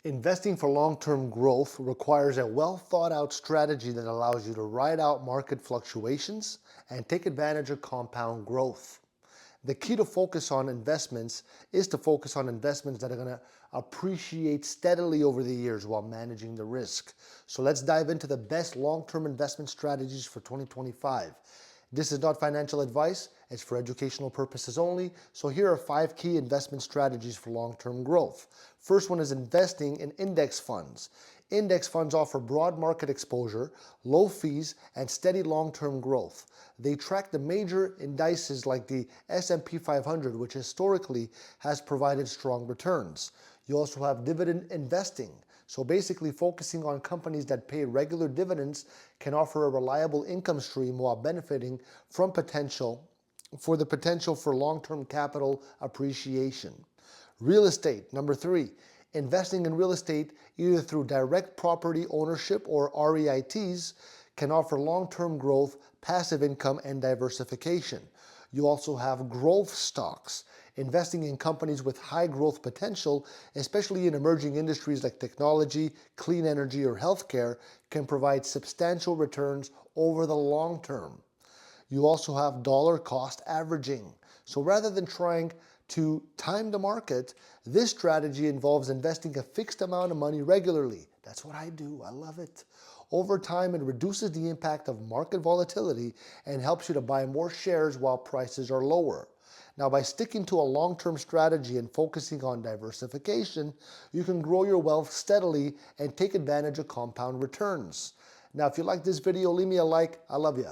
Investing for long-term growth requires a well-thought-out strategy that allows you to ride out market fluctuations and take advantage of compound growth. The key to focus on investments is to focus on investments that are going to appreciate steadily over the years while managing the risk. So let's dive into the best long-term investment strategies for 2025. This is not financial advice, it's for educational purposes only. So here are 5 key investment strategies for long-term growth. First one is investing in index funds. Index funds offer broad market exposure, low fees, and steady long-term growth. They track the major indices like the S&P 500, which historically has provided strong returns. You also have dividend investing. So basically focusing on companies that pay regular dividends can offer a reliable income stream while benefiting from the potential for long-term capital appreciation. Real estate, number 3. Investing in real estate either through direct property ownership or REITs can offer long-term growth, passive income, and diversification. You also have growth stocks. Investing in companies with high growth potential, especially in emerging industries like technology, clean energy, or healthcare, can provide substantial returns over the long term. You also have dollar cost averaging. So rather than trying to time the market, this strategy involves investing a fixed amount of money regularly. That's what I do. I love it. Over time, it reduces the impact of market volatility and helps you to buy more shares while prices are lower. Now, by sticking to a long-term strategy and focusing on diversification, you can grow your wealth steadily and take advantage of compound returns. Now, if you like this video, leave me a like. I love you.